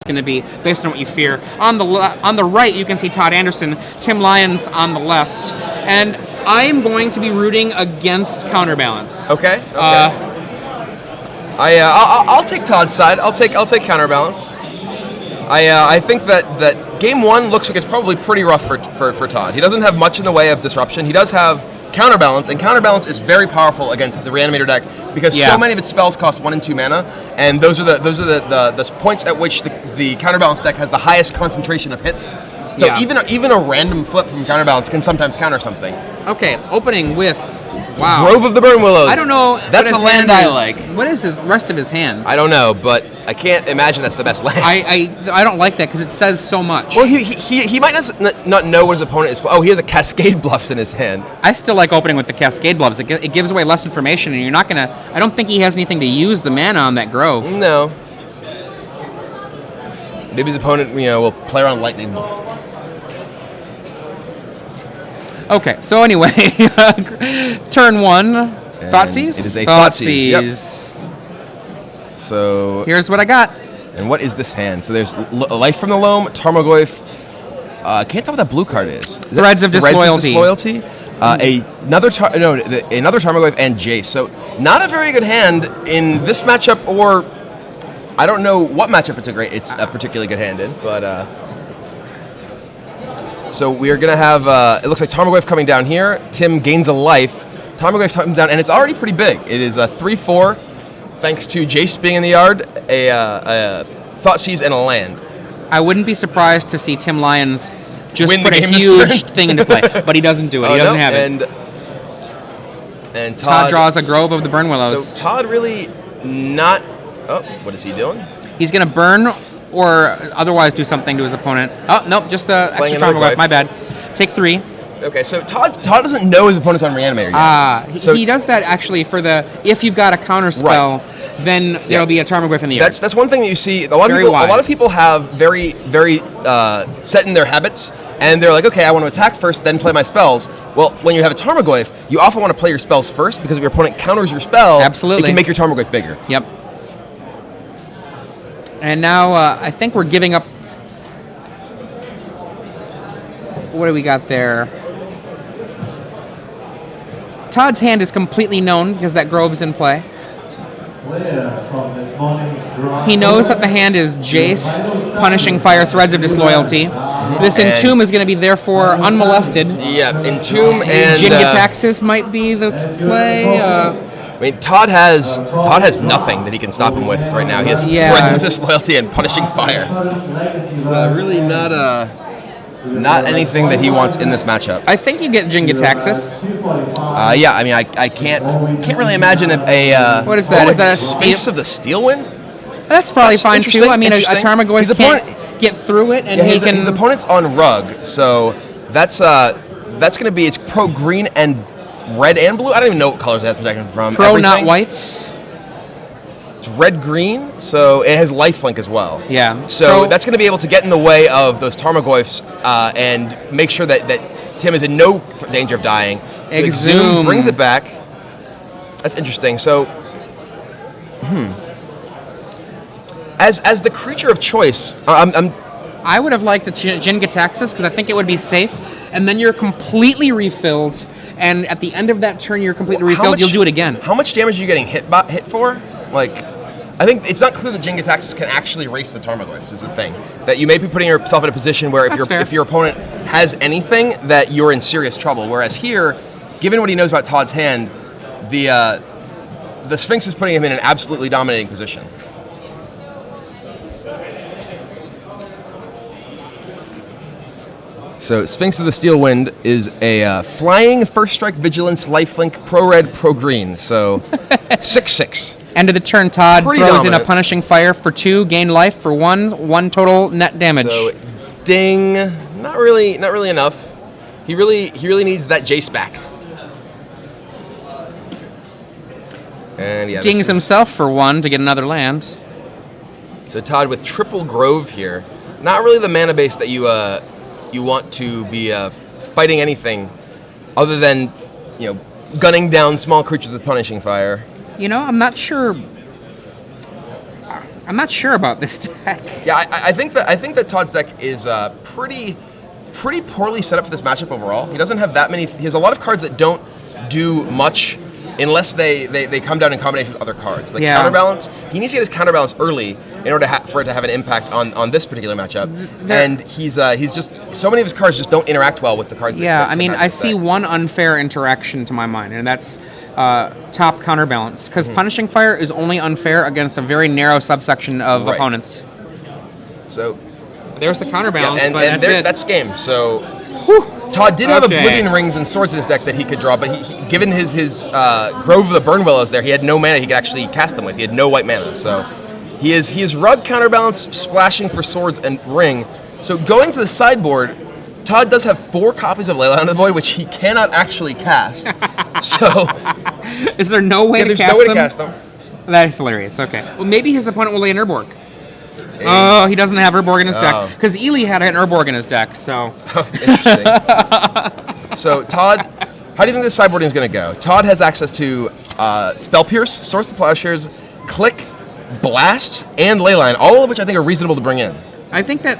going to be based on what you fear. On the right, you can see Todd Anderson, Tim Lyons on the left, and I'm going to be rooting against Counterbalance. Okay. I'll take Todd's side. I'll take Counterbalance. I think that game one looks like it's probably pretty rough for Todd. He doesn't have much in the way of disruption. He does have Counterbalance, and Counterbalance is very powerful against the Reanimator deck because so many of its spells cost 1 and 2 mana, and those are the points at which the Counterbalance deck has the highest concentration of hits. So even a random flip from Counterbalance can sometimes counter something. Okay, opening with Grove of the Burn Willows. I don't know. That's a land I like. What is the rest of his hand? I don't know, but I can't imagine that's the best land. I don't like that because it says so much. Well, he might not know what his opponent is. Oh, he has a Cascade Bluffs in his hand. I still like opening with the Cascade Bluffs. It gives away less information, and you're not gonna. I don't think he has anything to use the mana on that Grove. No. Maybe his opponent, will play around Lightning Bolt. Okay, so anyway, turn one, Thoughtseize? It is a Thoughtseize. Yep. So here's what I got. And what is this hand? So there's Life from the Loam, Tarmogoyf. Can't tell what that blue card is. Threads of Disloyalty. Another Tarmogoyf and Jace. So not a very good hand in this matchup, or I don't know what matchup it's a particularly good hand in, but. So we are going to have, it looks like Tarmogoyf coming down here. Tim gains a life. Tarmogoyf comes down, and it's already pretty big. It is a 3/4, thanks to Jace being in the yard, a Thoughtseize, and a land. I wouldn't be surprised to see Tim Lyons just win put a huge thing into play, but he doesn't do it. He doesn't have it. And Todd draws a Grove of the Burn Willows. So Todd really not... Oh, what is he doing? He's going to burn or otherwise do something to his opponent. Oh, nope, just the extra Tarmogoyf. My bad. Take 3. Okay, so Todd doesn't know his opponent's on Reanimator yet. He does that actually for if you've got a counter spell, then there'll be a Tarmogoyf in the yard. That's one thing that you see. A lot of people have very, very set in their habits, and they're like, okay, I want to attack first, then play my spells. Well, when you have a Tarmogoyf, you often want to play your spells first, because if your opponent counters your spell, absolutely, it can make your Tarmogoyf bigger. Yep. And now I think we're giving up. What do we got there? Todd's hand is completely known because that Grove's in play. He knows that the hand is Jace, Punishing Fire, Threads of Disloyalty. This Entomb is going to be therefore unmolested. Yeah, Entomb and Jin-Gitaxias might be the play. I mean, Todd has nothing that he can stop him with right now. He has Threads of Disloyalty and Punishing Fire. Really not anything that he wants in this matchup. I think you get Jin-Gitaxias. Yeah, I mean, I can't really imagine what is that? Is that a Sphinx of the Steelwind? That's probably fine too. I mean, a Tarmogoyf can't get through it, and he can. His opponent's on Rug, so that's going to be it's pro green and red and blue. I don't even know what colors that's protecting from. Pro, not white. It's red-green, so it has lifelink as well. Yeah. So that's going to be able to get in the way of those Tarmogoyfs and make sure that Tim is in no danger of dying. So Exhume brings it back. That's interesting. So, as the creature of choice, I would have liked a Jin-Gitaxias because I think it would be safe, and then you're completely refilled. And at the end of that turn, you're completely refilled. You'll do it again. How much damage are you getting hit for? Like, I think it's not clear that Jin-Gitaxias can actually erase the Tarmogoyfs is the thing. That you may be putting yourself in a position where if your opponent has anything, that you're in serious trouble. Whereas here, given what he knows about Todd's hand, the Sphinx is putting him in an absolutely dominating position. So Sphinx of the Steelwind is a flying first strike vigilance lifelink pro red pro green. So 6/6. End of the turn, Todd throws in a Punishing Fire for 2, gain life for 1 total net damage. So ding, not really enough. He really needs that Jace back. And yeah, dings himself for 1 to get another land. So Todd with triple Grove here, not really the mana base that you want to be fighting anything other than, gunning down small creatures with Punishing Fire. I'm not sure. I'm not sure about this deck. Yeah, I think that Todd's deck is pretty poorly set up for this matchup overall. He doesn't have that many. He has a lot of cards that don't do much unless they come down in combination with other cards. Like counterbalance, he needs to get his counterbalance early in order for it to have an impact on this particular matchup. And he's just so many of his cards just don't interact well with the cards. Yeah, I mean, I see one unfair interaction to my mind, and that's top counterbalance, because Punishing Fire is only unfair against a very narrow subsection of opponents. So there's the counterbalance, and but that's game. So Todd did have Oblivion Rings and Swords in his deck that he could draw, but he given his Grove of the Burn Willows there, he had no mana he could actually cast them with. He had no white mana, so he is Rug counterbalance, splashing for Swords and Ring. So going to the sideboard, Todd does have 4 copies of Leyline of the Void, which he cannot actually cast. So is there no way to there's cast no way them? to cast them. That is hilarious. Okay, well maybe his opponent will lay an Urborg. Oh, he doesn't have Urborg in his deck, because Ely had an Urborg in his deck, so... Interesting. So, Todd, how do you think this sideboarding is going to go? Todd has access to Spell Pierce, Swords to Plowshares, Click, Blasts, and Leyline, all of which I think are reasonable to bring in. I think that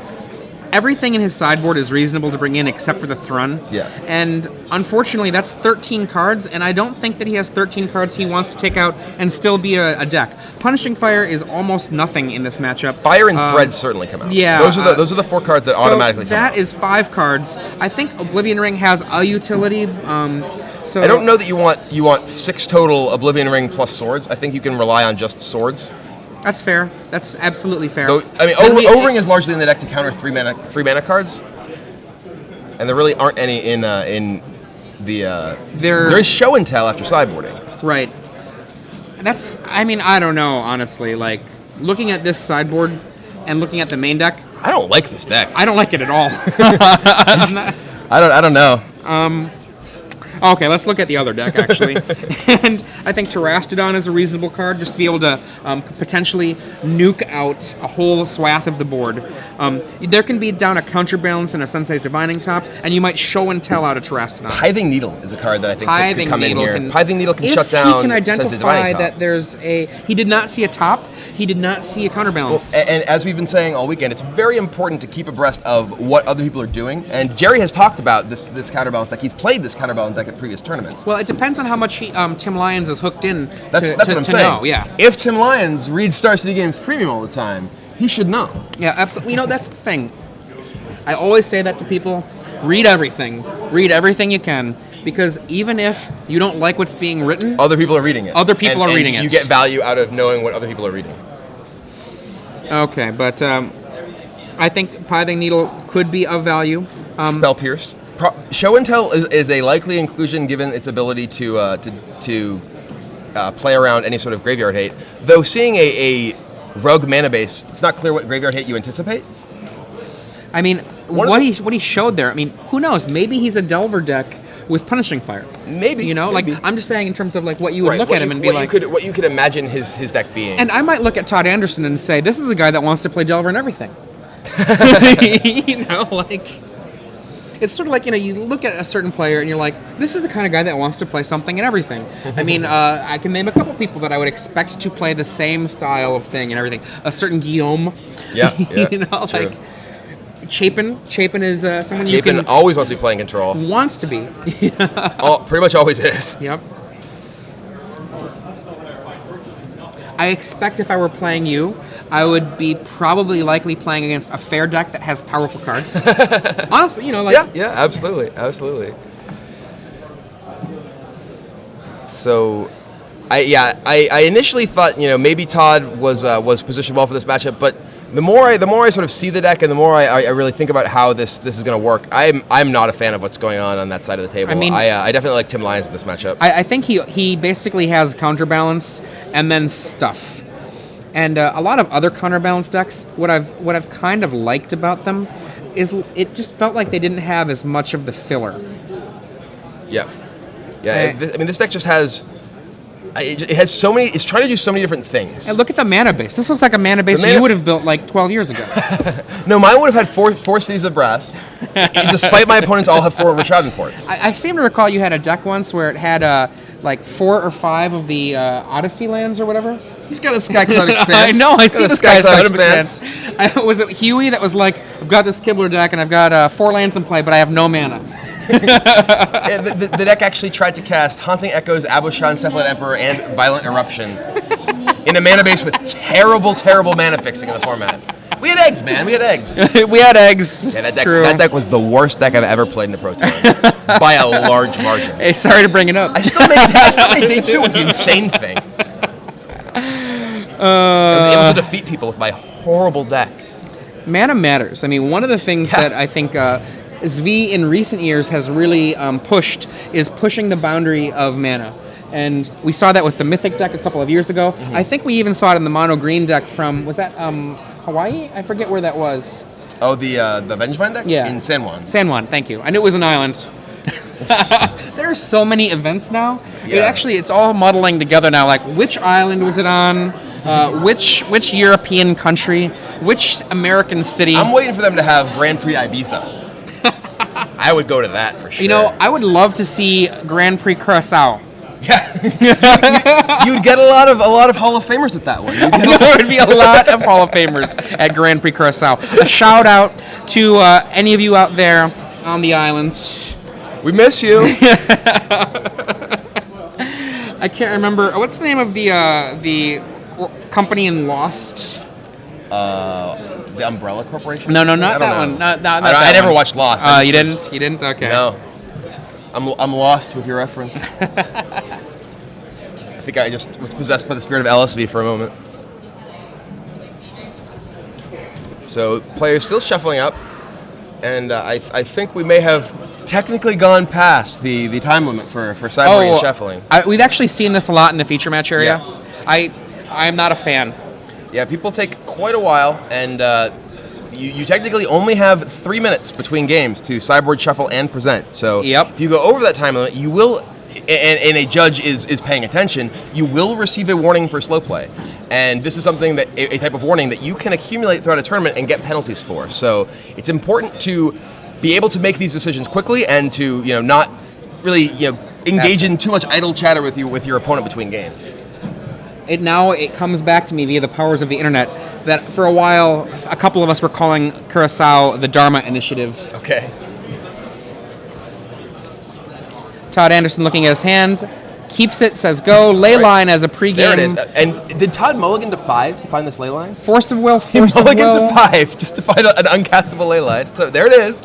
everything in his sideboard is reasonable to bring in except for the Thrun. Yeah. And unfortunately, that's 13 cards, and I don't think that he has 13 cards he wants to take out and still be a deck. Punishing Fire is almost nothing in this matchup. Fire and Threads certainly come out. Yeah. Those are the 4 cards that automatically come out. That is 5 cards. I think Oblivion Ring has a utility. So I don't know that you want 6 total Oblivion Ring plus Swords. I think you can rely on just Swords. That's fair. That's absolutely fair. Though, I mean, O-Ring is largely in the deck to counter 3 mana cards, and there really aren't any in the. There is Show and Tell after sideboarding. Right. I mean, I don't know, honestly. Like, looking at this sideboard and looking at the main deck, I don't like this deck. I don't like it at all. I don't know. Okay, let's look at the other deck, actually. And I think Terastodon is a reasonable card, just to be able to potentially nuke out a whole swath of the board. There can be down a Counterbalance and a Sensei's Divining Top, and you might Show and Tell out a Terastodon. Pithing Needle is a card that I think could come in here. Pithing Needle can shut down. He can identify that there's he did not see a top, he did not see a Counterbalance. Well, and as we've been saying all weekend, it's very important to keep abreast of what other people are doing. And Jerry has talked about this Counterbalance deck. He's played this Counterbalance deck at previous tournaments. Well, it depends on how much Tim Lyons is hooked in. That's what I'm saying. Know, yeah. If Tim Lyons reads Star City Games Premium all the time, he should know. Yeah, absolutely. You know, that's the thing. I always say that to people. Read everything. Read everything you can. Because even if you don't like what's being written, other people are reading it. Other people are reading it. You get value out of knowing what other people are reading. Okay, but I think Pithing Needle could be of value. Spell Pierce. Show and Tell is a likely inclusion given its ability to play around any sort of graveyard hate. Though seeing a rogue mana base, it's not clear what graveyard hate you anticipate. I mean, what he showed there, I mean, who knows? Maybe he's a Delver deck with Punishing Fire. Maybe. You know, maybe. like, I'm just saying in terms of like what you would look at him and be like... What you could imagine his deck being. And I might look at Todd Anderson and say, this is a guy that wants to play Delver and everything. You know, like... It's sort of like, you know, you look at a certain player and you're like, this is the kind of guy that wants to play something and everything. I mean, I can name a couple people that I would expect to play the same style of thing and everything. A certain Guillaume. Yeah, you know, like true. Chapin is someone you can... Chapin always wants to be playing control. Wants to be. Pretty much always is. Yep. I expect if I were playing you, I would be probably likely playing against a fair deck that has powerful cards. Honestly, you know, like... Yeah, absolutely. So, I initially thought, you know, maybe Todd was positioned well for this matchup, but the more I sort of see the deck and the more I really think about how this is going to work, I'm not a fan of what's going on that side of the table. I mean, I definitely like Tim Lyons in this matchup. I think he basically has Counterbalance and then stuff. And a lot of other Counterbalance decks, what I've kind of liked about them is it just felt like they didn't have as much of the filler. Yeah. This deck just has... It has so many... It's trying to do so many different things. And look at the mana base. This looks like a mana base you would have built like 12 years ago. No, mine would have had four Sleeves of Brass, despite my opponents all have 4 Rashadin ports. I seem to recall you had a deck once where it had like 4 or 5 of the Odyssey lands or whatever. He's got a Sky Cloud Expanse. I know, I He's see got a the Sky Cloud Expanse. Expanse. Was it Huey that was like, I've got this Kibler deck and I've got 4 lands in play, but I have no mana? Yeah, the deck actually tried to cast Haunting Echoes, Abushan, Cephalid Emperor, and Violent Eruption in a mana base with terrible, terrible mana fixing in the format. We had eggs, man. We had eggs. We had eggs. Yeah, True. that deck was the worst deck I've ever played in the Pro Tour by a large margin. Hey, sorry to bring it up. I still made day 2 was the insane thing. I was able to defeat people with my horrible deck. Mana matters. I mean, one of the things that I think Zvi in recent years has really pushed is pushing the boundary of mana. And we saw that with the Mythic deck a couple of years ago. I think we even saw it in the mono green deck from, was that Hawaii? I forget where that was. Oh, the Vengevine deck? Yeah. In San Juan. San Juan, thank you. I knew it was an island. There are so many events now. Yeah. It's all muddling together now. Like, which island was it on? Which European country? Which American city? I'm waiting for them to have Grand Prix Ibiza. I would go to that for sure. You know, I would love to see Grand Prix Curacao. Yeah, you'd get a lot of Hall of Famers at that one. There would be a lot of Hall of Famers at Grand Prix Curacao. A shout out to any of you out there on the islands. We miss you. I can't remember. What's the name of the company in Lost? The Umbrella Corporation? No, not that one. I never watched Lost. You didn't? You didn't? Okay. No. I'm lost with your reference. I think I just was possessed by the spirit of LSV for a moment. So players still shuffling up, and I think we may have technically gone past the time limit for sideboarding and shuffling. We've actually seen this a lot in the feature match area. Yeah. I'm not a fan. Yeah, people take quite a while, and you technically only have 3 minutes between games to sideboard, shuffle, and present. So if you go over that time limit, you will, and a judge is paying attention, you will receive a warning for slow play. And this is something that a type of warning that you can accumulate throughout a tournament and get penalties for. So it's important to be able to make these decisions quickly and to not really engage in too much idle chatter with your opponent between games. It comes back to me via the powers of the internet that for a while, a couple of us were calling Curacao the Dharma Initiative. Okay. Todd Anderson looking at his hand, keeps it, says go. Leyline as a pregame. There it is. And did Todd mulligan to 5 to find this Leyline? Force of will, He mulligan to 5 just to find an uncastable Leyline. So there it is.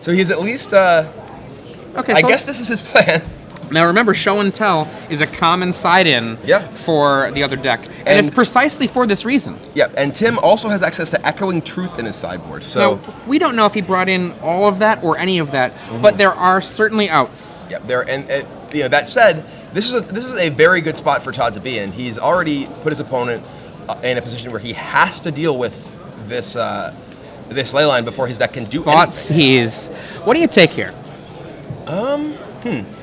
So he's at least, I guess this is his plan. Now remember, show and tell is a common side-in for the other deck. And it's precisely for this reason. Yeah, and Tim also has access to Echoing Truth in his sideboard. So now, we don't know if he brought in all of that or any of that, but there are certainly outs. Yeah, that said, this is a very good spot for Todd to be in. He's already put his opponent in a position where he has to deal with this Leyline before his deck can do anything. What do you take here?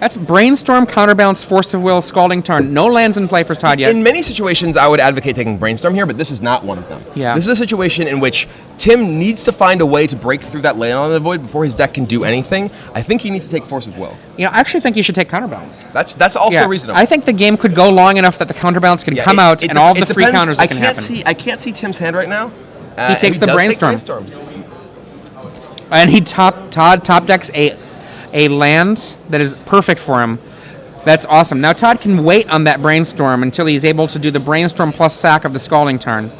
That's Brainstorm, Counterbalance, Force of Will, Scalding Tarn. No lands in play for Todd yet. In many situations, I would advocate taking Brainstorm here, but this is not one of them. Yeah. This is a situation in which Tim needs to find a way to break through that Leyline in the Void before his deck can do anything. I think he needs to take Force of Will. I actually think you should take Counterbalance. That's also reasonable. I think the game could go long enough that the Counterbalance can come out and all the free counters that can happen. I can't see Tim's hand right now. He takes the Brainstorm. And Todd top decks a land that is perfect for him. That's awesome. Now Todd can wait on that Brainstorm until he's able to do the Brainstorm plus sack of the Scalding Tarn.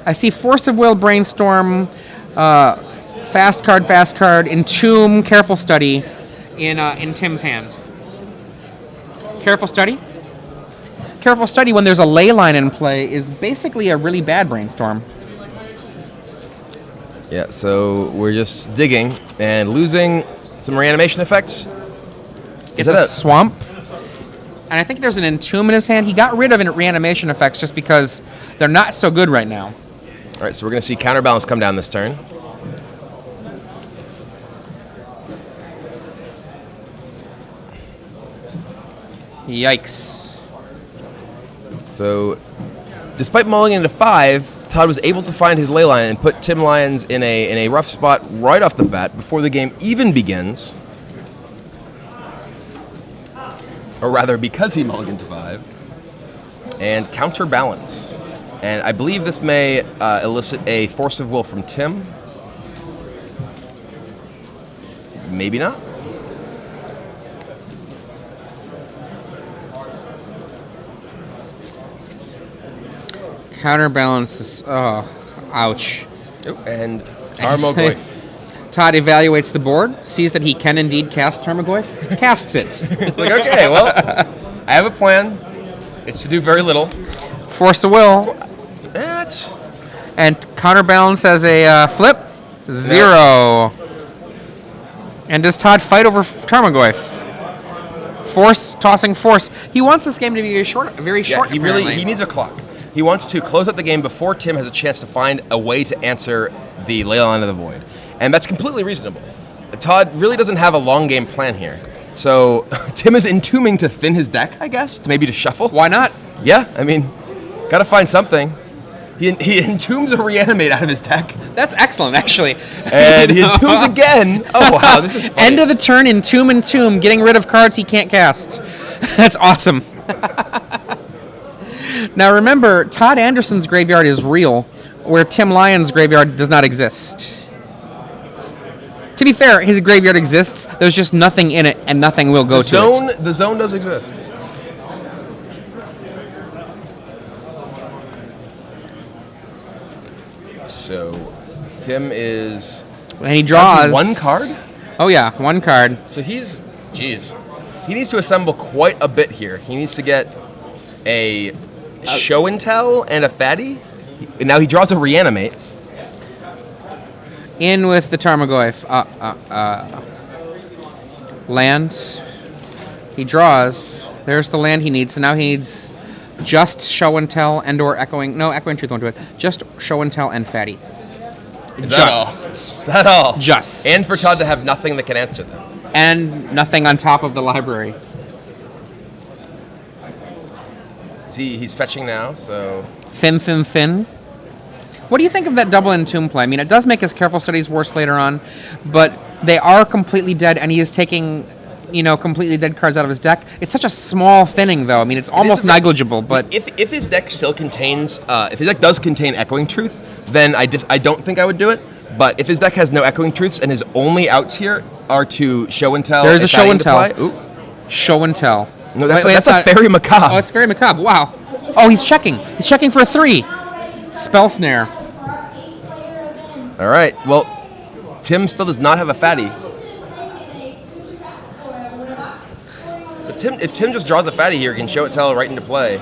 I see Force of Will, Brainstorm, fast card, Entomb, Careful Study in Tim's hand. Careful Study? Careful Study when there's a Leyline in play is basically a really bad Brainstorm. Yeah, so we're just digging and losing some reanimation effects. It's a swamp. And I think there's an Entomb in his hand. He got rid of reanimation effects just because they're not so good right now. All right, so we're going to see Counterbalance come down this turn. Yikes. So, despite mulling into 5, Todd was able to find his Leyline and put Tim Lyons in a rough spot right off the bat before the game even begins. Or rather, because he mulliganed to 5. and Counterbalance. And I believe this may elicit a Force of Will from Tim. Maybe not. Counterbalance is... Oh, ouch. Oh, and Tarmogoyf. Todd evaluates the board, sees that he can indeed cast Tarmogoyf, casts it. It's like, okay, well, I have a plan. It's to do very little. Force of Will. That's... And Counterbalance has a flip. 0. And does Todd fight over Tarmogoyf? Force, tossing Force. He wants this game to be very short. Yeah, he needs a clock. He wants to close out the game before Tim has a chance to find a way to answer the Ley Line of the Void. And that's completely reasonable. Todd really doesn't have a long game plan here. So Tim is entombing to thin his deck, I guess, to maybe to shuffle. Why not? Yeah, I mean, gotta find something. He entombs a Reanimate out of his deck. That's excellent, actually. And he entombs again. Oh, wow, this is funny. End of the turn, entomb, getting rid of cards he can't cast. That's awesome. Now remember, Todd Anderson's graveyard is real, where Tim Lyons' graveyard does not exist. To be fair, his graveyard exists, there's just nothing in it, and nothing will go to it. The zone does exist. So, Tim is... And he draws... one card? Oh yeah, one card. So he's... Jeez. He needs to assemble quite a bit here. He needs to get a Show and Tell and a Fatty. Now he draws a Reanimate. In with the Tarmogoyf. Land. He draws. There's the land he needs. So now he needs just Show and Tell and or Echoing... No, Echoing Truth won't do it. Just Show and Tell and Fatty. Is that all? Is that all? Just. And for Todd to have nothing that can answer them. And nothing on top of the library. See, he's fetching now, so... Thin. What do you think of that double entomb play? I mean, it does make his Careful Studies worse later on, but they are completely dead, and he is taking, completely dead cards out of his deck. It's such a small thinning, though. I mean, it's almost negligible, but... If his deck still contains... if his deck does contain Echoing Truth, then I don't think I would do it. But if his deck has no Echoing Truths and his only outs here are to Show and Tell... There's a Show and Tell. Ooh. Show and Tell. No, that's a Fairy Macabre. Oh, it's Fairy Macabre. Wow. Oh, he's checking. He's checking for a 3. Spell Snare. All right. Well, Tim still does not have a Fatty. So if Tim just draws a Fatty here, he can Show and Tell right into play.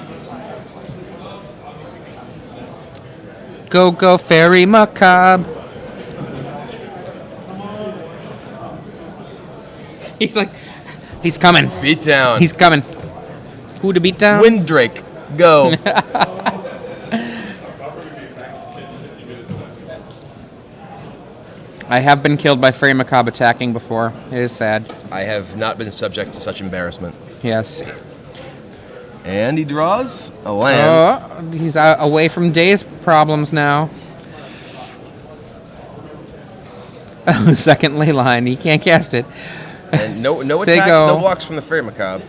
Go, Fairy Macabre. He's coming. Beat down. He's coming. Who to beat down? Windrake. Go. I have been killed by Fairy Macabre attacking before. It is sad. I have not been subject to such embarrassment. Yes. And he draws a land. He's away from Day's problems now. Oh, second ley line. He can't cast it. And no attacks, no blocks from the Fairy Macabre.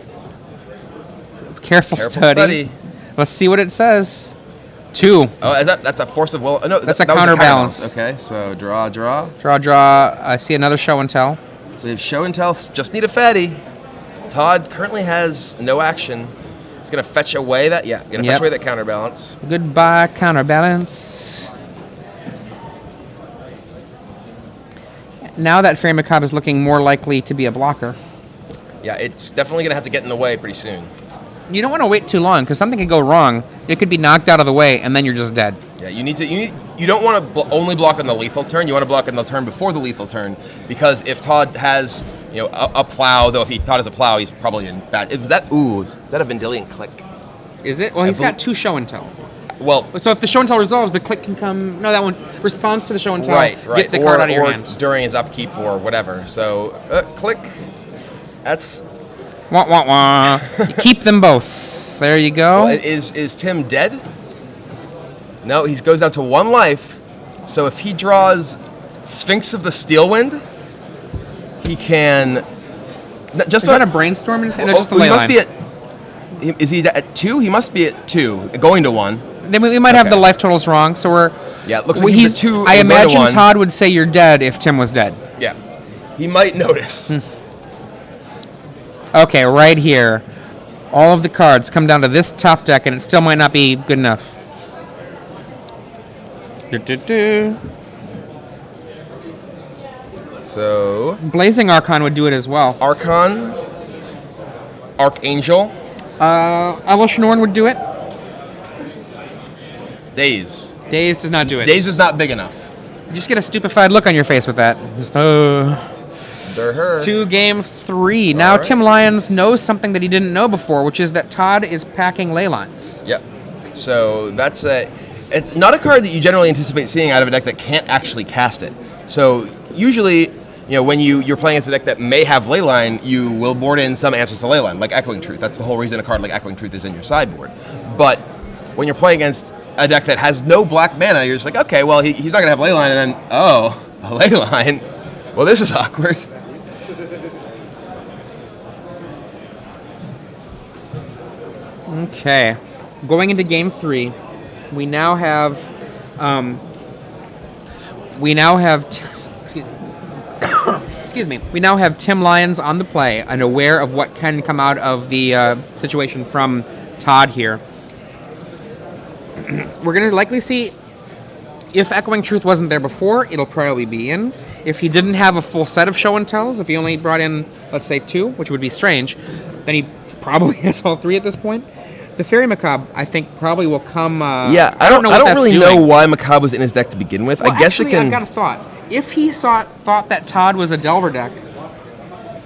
Careful study. Let's see what it says. 2. Oh, that's a Force of Will. No, that's a Counterbalance. Okay, so draw. Draw. I see another Show and Tell. So we have Show and Tell. Just need a Fatty. Todd currently has no action. He's gonna fetch away that. Yeah, gonna fetch away that Counterbalance. Goodbye, Counterbalance. Now that Fairy Macabre is looking more likely to be a blocker. Yeah, it's definitely gonna have to get in the way pretty soon. You don't want to wait too long because something could go wrong. It could be knocked out of the way, and then you're just dead. Yeah, you don't want to only block on the lethal turn. You want to block on the turn before the lethal turn, because if Todd has a plow, though if Todd has a plow, he's probably in bad. Is that a Vendilion Click? Is it? Well, he's got 2 Show and Tell. Well, so if the Show and Tell resolves, the click can come. No, that one responds to the Show and Tell. Right. Get the card out of your hand during his upkeep or whatever. So click. That's. Wah wah wah. You keep them both. There you go. Well, is Tim dead? No, he goes down to 1 life. So if he draws Sphinx of the Steelwind, he can. Is that a Brainstorm in his hand? Just a ley line. is he at 2? He must be at 2, going to 1. Then we might have the life totals wrong, so we're... Yeah, it looks like he's at 2. I imagine Todd would say you're dead if Tim was dead. Yeah. He might notice. Okay, right here. All of the cards come down to this top deck, and it still might not be good enough. So... Blazing Archon would do it as well. Archon. Archangel. Elish Norn would do it. Daze. Daze does not do it. Daze is not big enough. You just get a stupefied look on your face with that. Just, To game 3. Now Tim Lyons knows something that he didn't know before, which is that Todd is packing Leylines. Yep. So that's it's not a card that you generally anticipate seeing out of a deck that can't actually cast it. So usually, when you're playing against a deck that may have Leyline, you will board in some answers to Leyline, like Echoing Truth. That's the whole reason a card like Echoing Truth is in your sideboard. But when you're playing against a deck that has no black mana, you're just like, okay, well, he's not going to have Leyline, and then, a Leyline? Well, this is awkward. Okay. Going into game 3, we now have... excuse me. We now have Tim Lyons on the play and aware of what can come out of the situation from Todd here. We're going to likely see, if Echoing Truth wasn't there before, it'll probably be in. If he didn't have a full set of show and tells, if he only brought in, let's say, 2, which would be strange, then he probably has all 3 at this point. The Fairy Macabre, I think, probably will come... I don't really know why Macabre was in his deck to begin with. Well, I guess I've got a thought. If he thought that Todd was a Delver deck,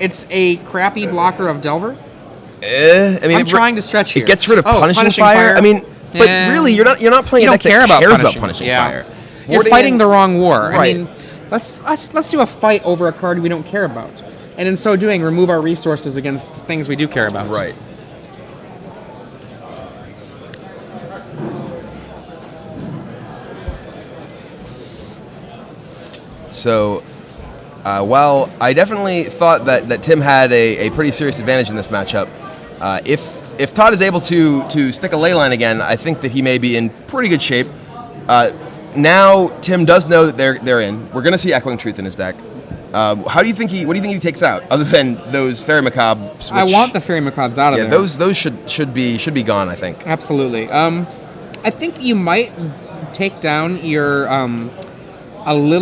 it's a crappy blocker of Delver. I'm trying to stretch here. It gets rid of Punishing Fire. I mean, but really, you're not playing a deck that cares about Punishing Fire. You're fighting the wrong war. Right. I mean, let's do a fight over a card we don't care about, and in so doing, remove our resources against things we do care about. Right. So, while I definitely thought that Tim had a pretty serious advantage in this matchup, if Todd is able to stick a Leyline again, I think that he may be in pretty good shape. Now Tim does know that they're in. We're going to see Echoing Truth in his deck. What do you think he takes out, other than those Fairy Macabres? I want the Fairy Macabres out of there. Those should be gone, I think. Absolutely. I think you might take down your a little